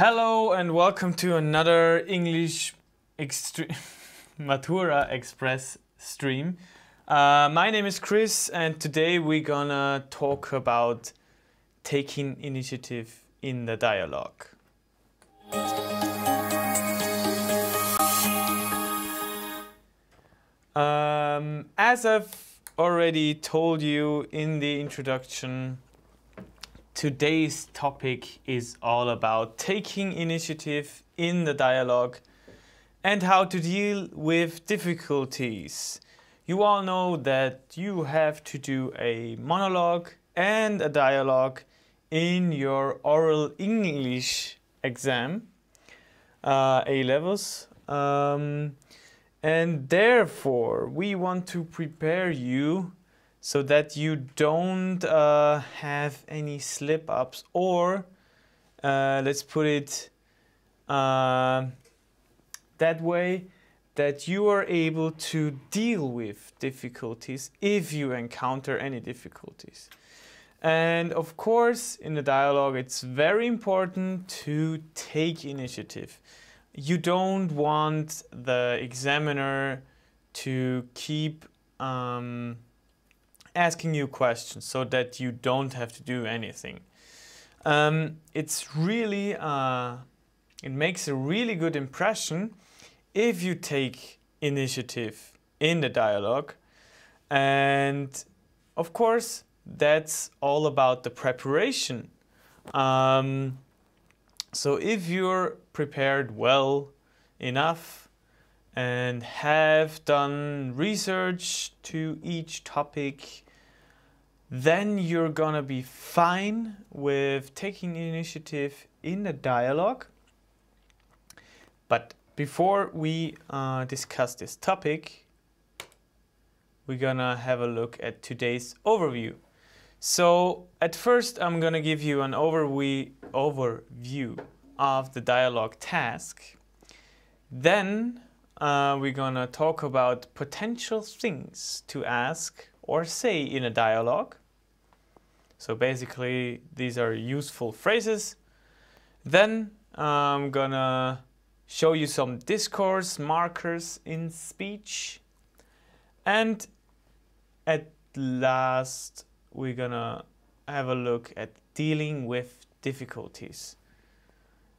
Hello and welcome to another English Matura Express stream. My name is Chris and today we're gonna talk about taking initiative in the dialogue. As I've already told you in the introduction, today's topic is all about taking initiative in the dialogue and how to deal with difficulties. You all know that you have to do a monologue and a dialogue in your oral English exam, A-levels. And therefore, we want to prepare you so that you don't have any slip-ups, or let's put it that way, that you are able to deal with difficulties if you encounter any difficulties. And of course, in the dialogue, it's very important to take initiative. You don't want the examiner to keep asking you questions so that you don't have to do anything. It's really, it makes a really good impression if you take initiative in the dialogue. And of course, that's all about the preparation. So if you're prepared well enough and have done research to each topic, then you're gonna be fine with taking initiative in the dialogue. But before we discuss this topic, we're gonna have a look at today's overview. So at first I'm gonna give you an overview of the dialogue task. Then we're gonna talk about potential things to ask or say in a dialogue. So basically these are useful phrases. Then I'm gonna show you some discourse markers in speech. And at last we're gonna have a look at dealing with difficulties.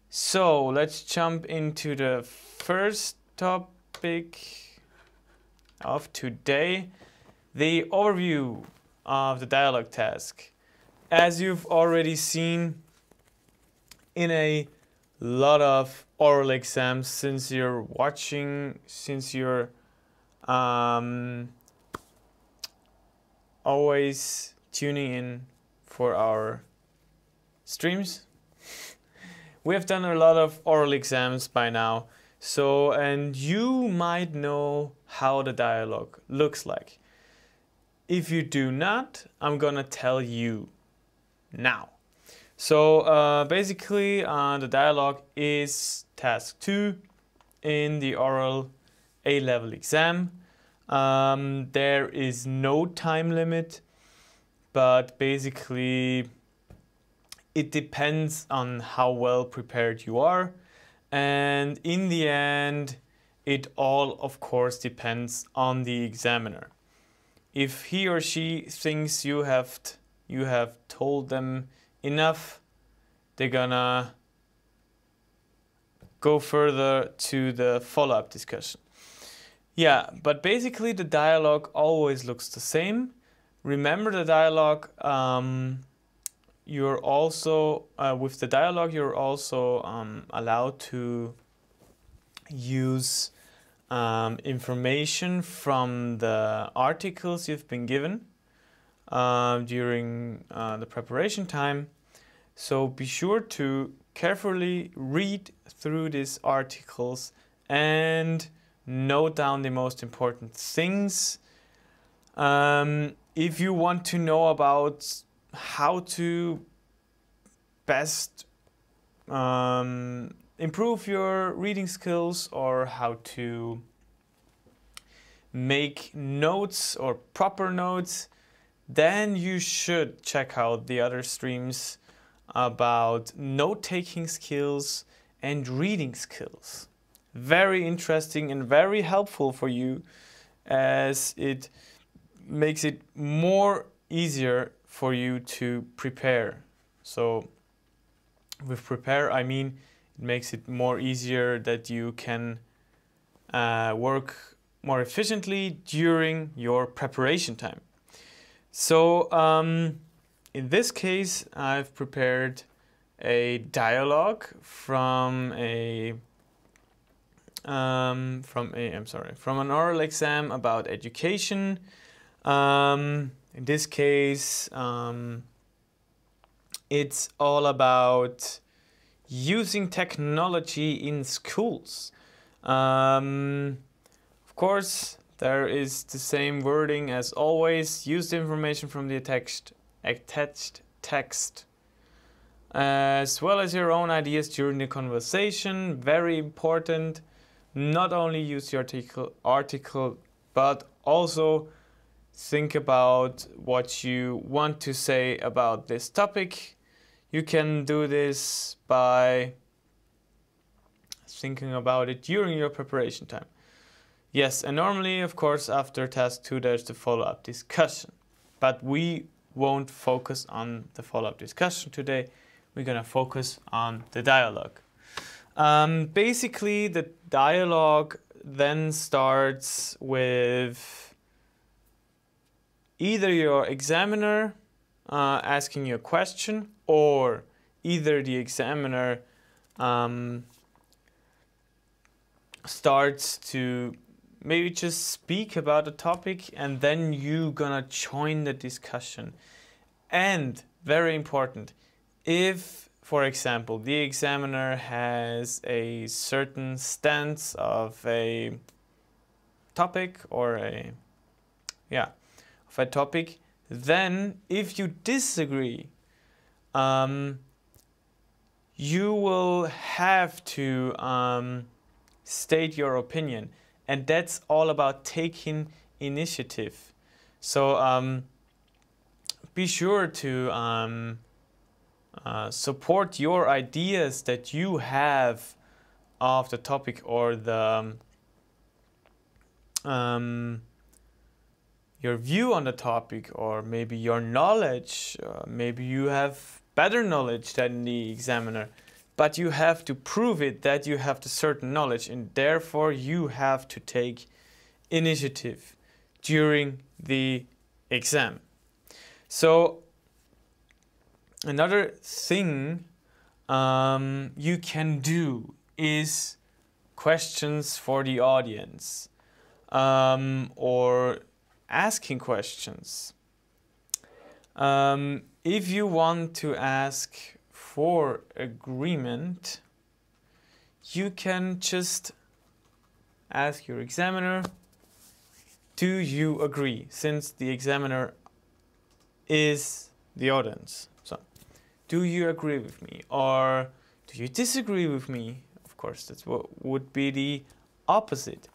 So let's jump into the first topic of today, the overview of the dialogue task. As you've already seen in a lot of oral exams, since you're always tuning in for our streams, we have done a lot of oral exams by now. So, and you might know how the dialogue looks like. If you do not, I'm gonna tell you now. So basically the dialogue is task 2 in the oral A-level exam. There is no time limit, but basically it depends on how well prepared you are. And in the end, it all, of course, depends on the examiner. If he or she thinks you have told them enough, they're gonna go further to the follow-up discussion. Yeah, but basically the dialogue always looks the same. Remember the dialogue, you're also, with the dialogue, you're also allowed to use information from the articles you've been given during the preparation time. So be sure to carefully read through these articles and note down the most important things. If you want to know about how to best improve your reading skills, or how to make notes or proper notes, then you should check out the other streams about note-taking skills and reading skills. Very interesting and very helpful for you, as it makes it more easier for you to prepare. So with prepare, I mean it makes it more easier that you can work more efficiently during your preparation time. So in this case, I've prepared a dialogue from an oral exam about education. In this case, it's all about using technology in schools. Of course, there is the same wording as always. Use the information from the attached text, as well as your own ideas during the conversation. Very important. Not only use the article, but also think about what you want to say about this topic. You can do this by thinking about it during your preparation time. Yes, and normally, of course, after task 2, there's the follow-up discussion. But we won't focus on the follow-up discussion today. We're going to focus on the dialogue. Basically, the dialogue then starts with either your examiner asking you a question, or either the examiner starts to maybe just speak about a topic, and then you gonna join the discussion. And very important, if, for example, the examiner has a certain stance of a topic or of a topic, then if you disagree, you will have to state your opinion. And that's all about taking initiative. So be sure to support your ideas that you have of the topic, or the your view on the topic, or maybe your knowledge. Maybe you have better knowledge than the examiner. But you have to prove it that you have the certain knowledge, and therefore you have to take initiative during the exam. So another thing you can do is questions for the audience, or asking questions. If you want to ask for agreement, you can just ask your examiner, do you agree? Since the examiner is the audience. So, do you agree with me? Or do you disagree with me? Of course, that's what would be the opposite.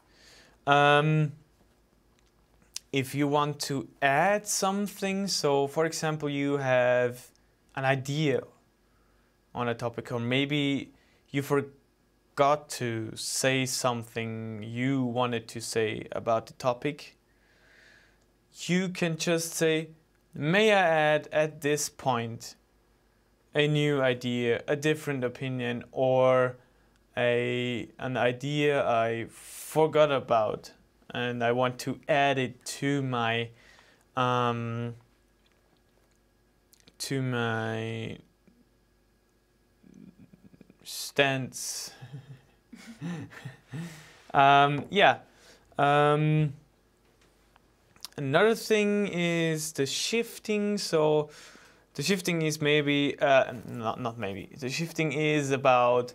If you want to add something, so for example, you have an idea on a topic, or maybe you forgot to say something you wanted to say about the topic, you can just say, may I add at this point a new idea, a different opinion, or an idea I forgot about and I want to add it to my stance. Another thing is the shifting. So the shifting is maybe, not maybe, the shifting is about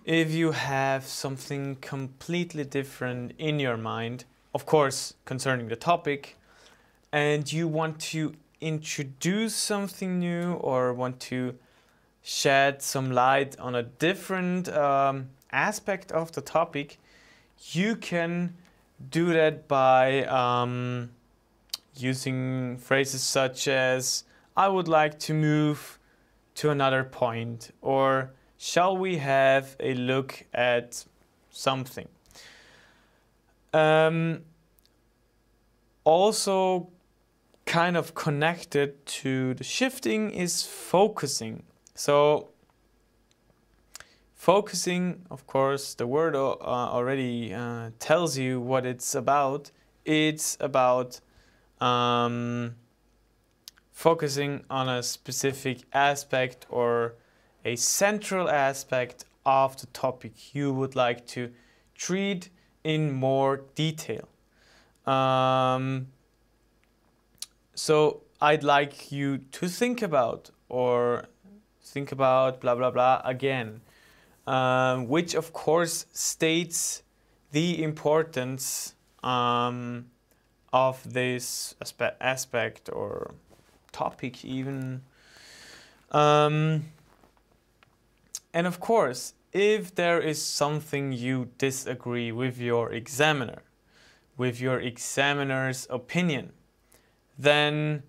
if you have something completely different in your mind, of course, concerning the topic, and you want to introduce something new or want to shed some light on a different aspect of the topic, you can do that by using phrases such as, I would like to move to another point, or shall we have a look at something? Also kind of connected to the shifting is focusing. So focusing, of course, the word already tells you what it's about. It's about focusing on a specific aspect or a central aspect of the topic you would like to treat in more detail. So I'd like you to think about blah blah blah again, which of course states the importance of this aspect or topic even. And of course, if there is something you disagree with your examiner, with your examiner's opinion, then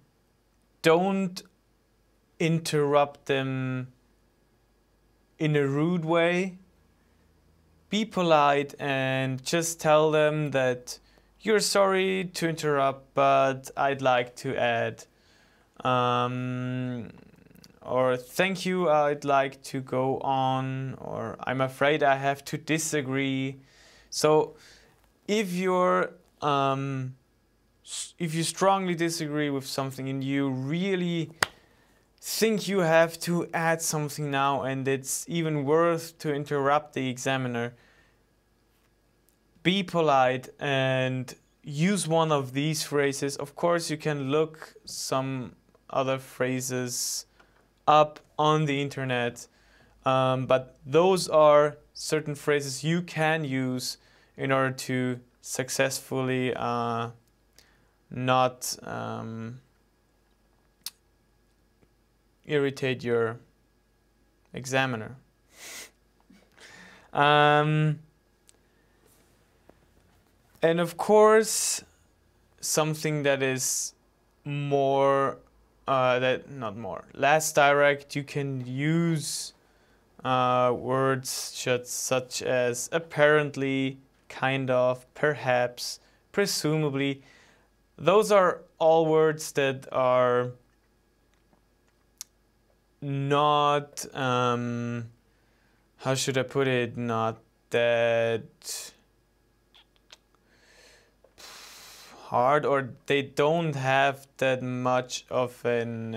don't interrupt them in a rude way. Be polite and just tell them that you're sorry to interrupt, but I'd like to add, or thank you, I'd like to go on, or I'm afraid I have to disagree. So if you strongly disagree with something and you really think you have to add something now and it's even worth to interrupt the examiner, be polite and use one of these phrases. Of course, you can look some other phrases up on the internet, but those are certain phrases you can use in order to successfully not irritate your examiner. And of course, something that is less direct, you can use words such as apparently, kind of, perhaps, presumably. Those are all words that are not, how should I put it, not that hard, or they don't have that much of an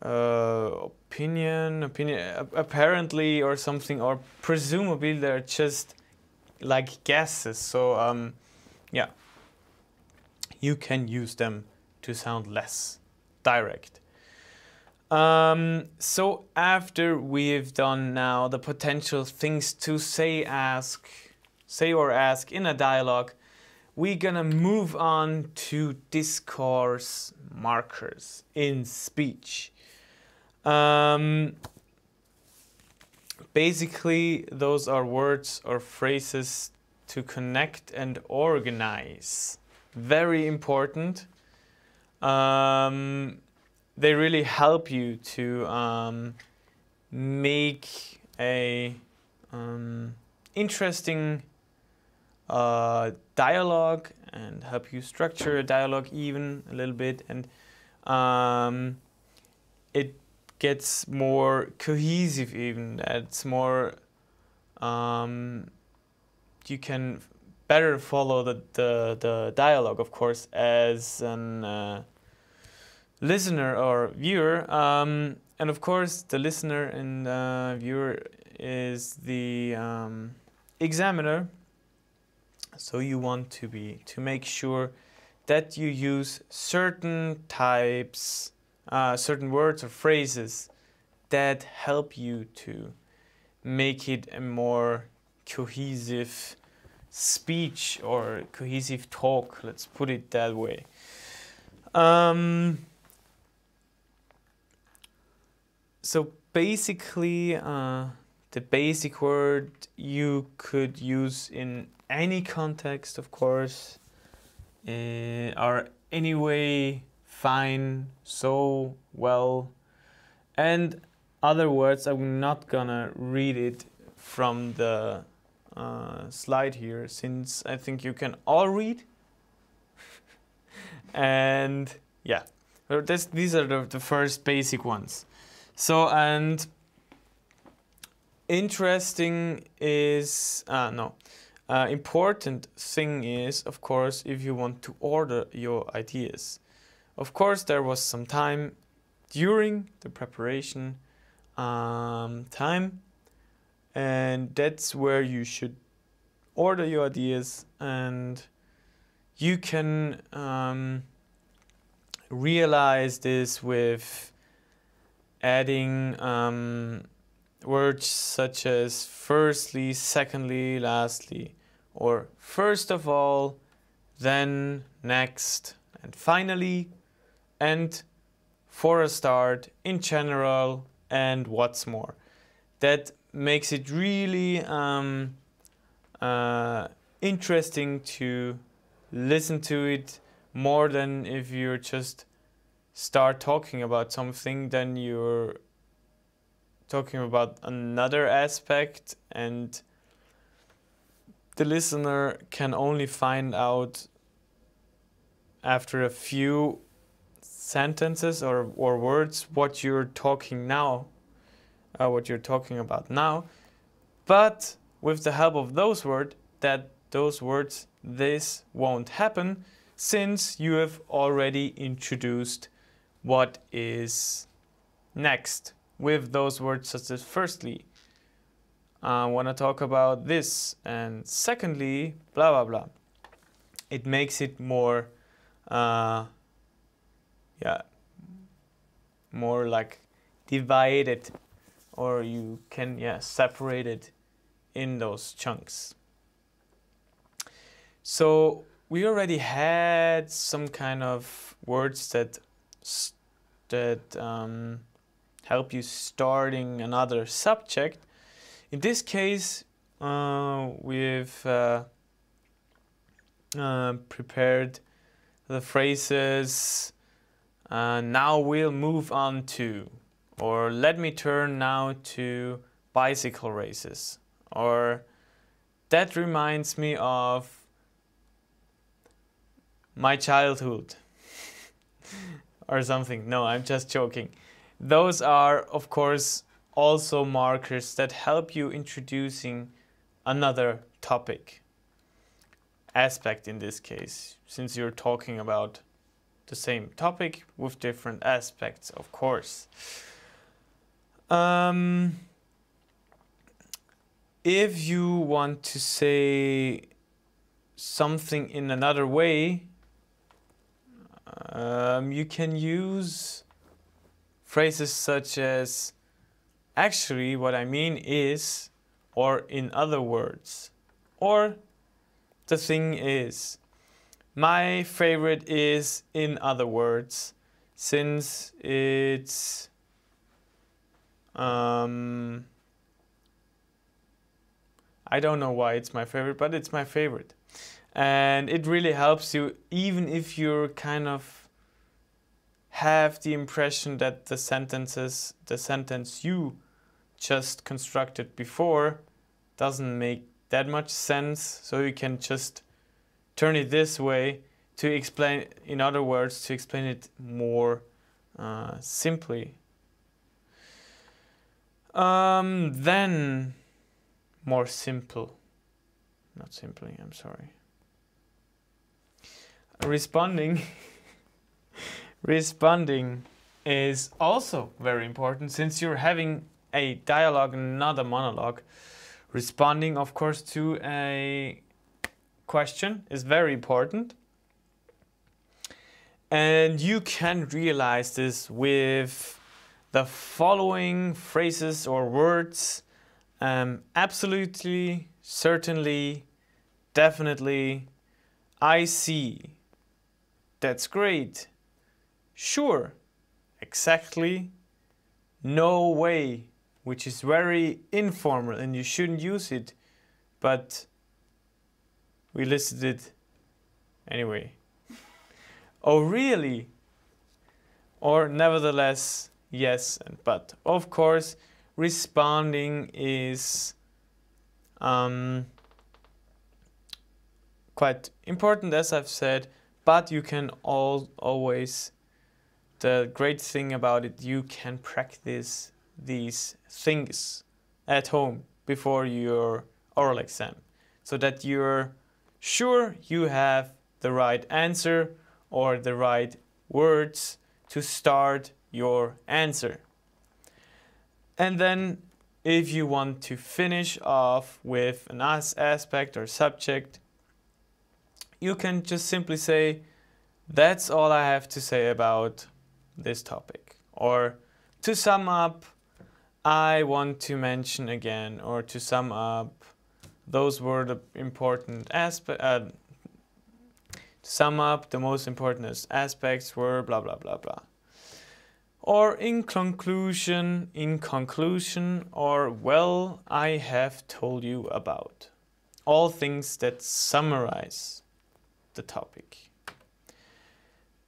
opinion, apparently or something, or presumably they're just like guesses. So yeah, you can use them to sound less direct. So after we've done now the potential things to say or ask in a dialogue, we're gonna move on to discourse markers in speech. Basically, those are words or phrases to connect and organize. Very important. They really help you to make a interesting dialogue and help you structure a dialogue even a little bit, and it gets more cohesive even. It's more, you can better follow the dialogue, of course, as an listener or viewer. And of course, the listener and viewer is the examiner. So you want to make sure that you use certain types, certain words or phrases that help you to make it a more cohesive speech or cohesive talk, let's put it that way. So basically, the basic word you could use in any context, of course, are anyway fine, so, well. And other words, I'm not gonna read it from the slide here, since I think you can all read. And yeah, these are the first basic ones. So, and interesting is, important thing is, of course, if you want to order your ideas. Of course, there was some time during the preparation time, and that's where you should order your ideas, and you can realize this with adding words such as firstly, secondly, lastly, or first of all, then, next, and finally, and for a start, in general, and what's more. That makes it really interesting to listen to it, more than if you just start talking about something, then you're talking about another aspect, and the listener can only find out after a few sentences or words what you're talking about now. But with the help of those words, this won't happen, since you have already introduced what is next with those words such as firstly, I want to talk about this, and secondly, blah blah blah. It makes it more more like divided, or you can separate it in those chunks. So we already had some kind of words that help you starting another subject. In this case, we've prepared the phrases now we'll move on to, or let me turn now to bicycle races, or that reminds me of my childhood or something. No, I'm just joking. Those are, of course, also markers that help you introducing another topic, aspect in this case, since you're talking about the same topic with different aspects, of course. If you want to say something in another way, you can use phrases such as actually what I mean is, or in other words, or the thing is. My favorite is in other words, since it's I don't know why it's my favorite, but it's my favorite. And it really helps you, even if you're kind of have the impression that the sentence you just constructed before doesn't make that much sense, so you can just turn it this way to explain, in other words, to explain it more simply. Then more simple, not simply, I'm sorry. Responding is also very important, since you're having a dialogue and not a monologue. Responding, of course, to a question is very important, and you can realize this with the following phrases or words: absolutely, certainly, definitely, I see, that's great, sure, exactly, no way, which is very informal and you shouldn't use it, but we listed it anyway. Oh really? Or nevertheless, yes and but. Of course, responding is quite important, as I've said, but you can always, the great thing about it, you can practice these things at home before your oral exam, so that you're sure you have the right answer or the right words to start your answer. And then if you want to finish off with an aspect or subject, you can just simply say, that's all I have to say about this topic. Or to sum up, I want to mention again, or to sum up, those were the important aspects. To sum up, the most important aspects were blah blah blah blah. Or in conclusion, or well, I have told you about. All things that summarize the topic.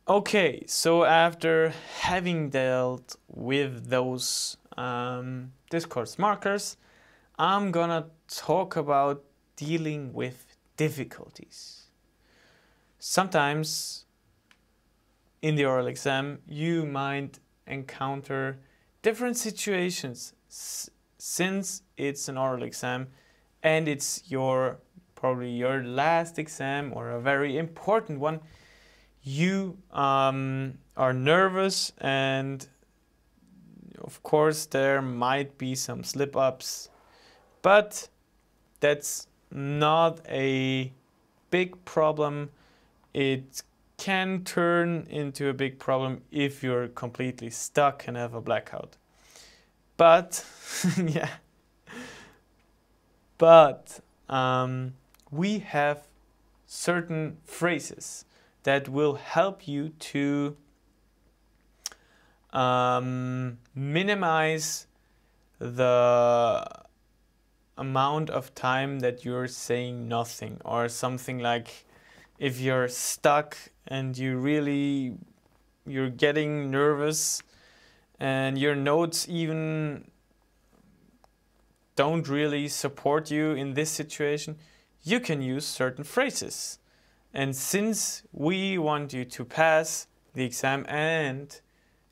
Okay, so after having dealt with those discourse markers, I'm gonna talk about dealing with difficulties. Sometimes in the oral exam you might encounter different situations since it's an oral exam and it's probably your last exam or a very important one. You are nervous, and of course there might be some slip-ups, but that's not a big problem. It can turn into a big problem if you're completely stuck and have a blackout. But yeah, but we have certain phrases that will help you to minimize the amount of time that you're saying nothing, or something like if you're stuck and you're getting nervous and your notes even don't really support you in this situation, you can use certain phrases. And since we want you to pass the exam and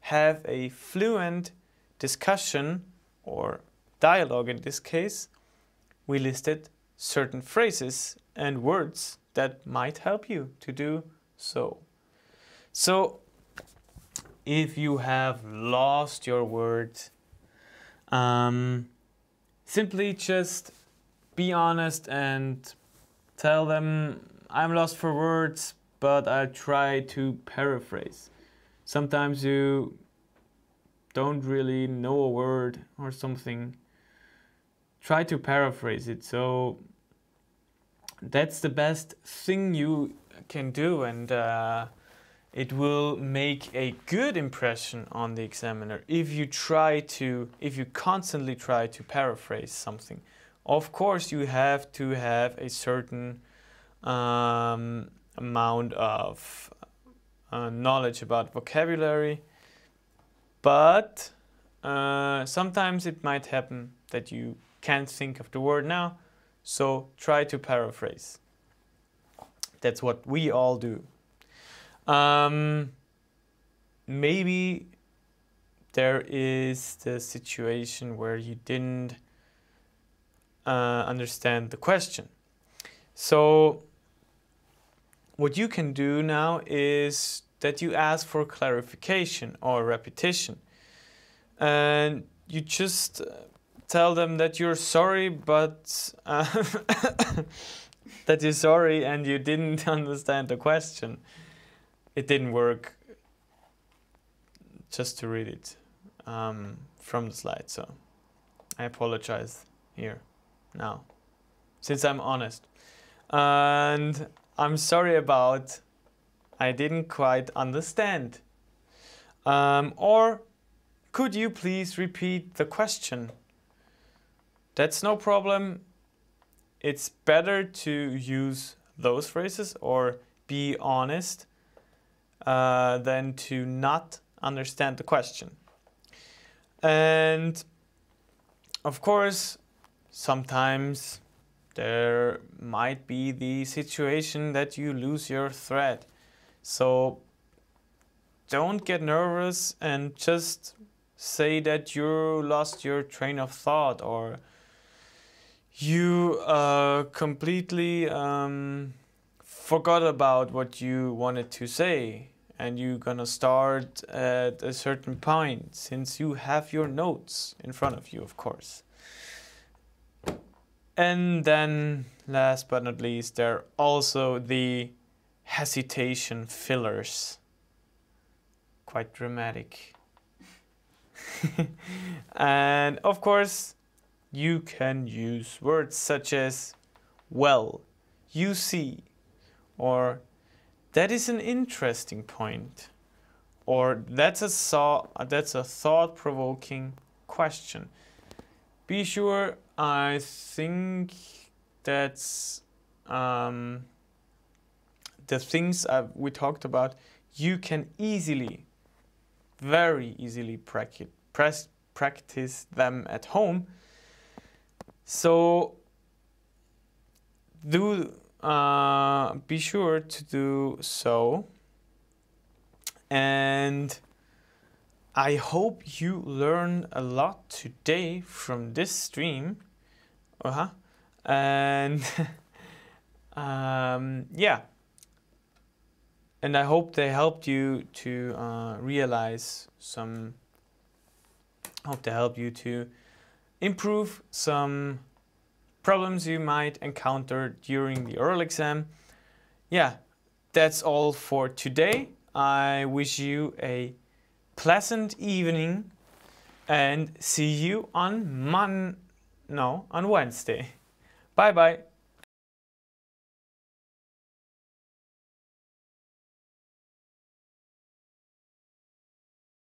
have a fluent discussion or dialogue in this case, we listed certain phrases and words that might help you to do so. So if you have lost your words, simply just be honest and tell them, I'm lost for words, but I'll try to paraphrase. Sometimes you don't really know a word or something. Try to paraphrase it. So that's the best thing you can do, and it will make a good impression on the examiner if you constantly try to paraphrase something. Of course, you have to have a certain amount of knowledge about vocabulary, but sometimes it might happen that you can't think of the word now, so try to paraphrase. That's what we all do. Maybe there is the situation where you didn't understand the question. So what you can do now is that you ask for clarification or repetition, and you just tell them that you're sorry, but that you're sorry and you didn't understand the question. It didn't work just to read it from the slide, so I apologize here now, since I'm honest. And I'm sorry about I didn't quite understand. Or could you please repeat the question? That's no problem. It's better to use those phrases or be honest than to not understand the question. And of course, sometimes there might be the situation that you lose your thread. So don't get nervous and just say that you lost your train of thought, or you completely forgot about what you wanted to say, and you're gonna start at a certain point, since you have your notes in front of you, of course. And then, last but not least, there are also the hesitation fillers. Quite dramatic. And of course, you can use words such as well, you see, or that is an interesting point, or that's a thought-provoking question. Be sure, I think that's the things we talked about, you can easily, very easily practice them at home. So be sure to do so. And I hope you learn a lot today from this stream. And yeah. And I hope they helped you to realize some, hope they help you to improve some problems you might encounter during the oral exam. Yeah, that's all for today. I wish you a pleasant evening and see you on Wednesday. Bye bye.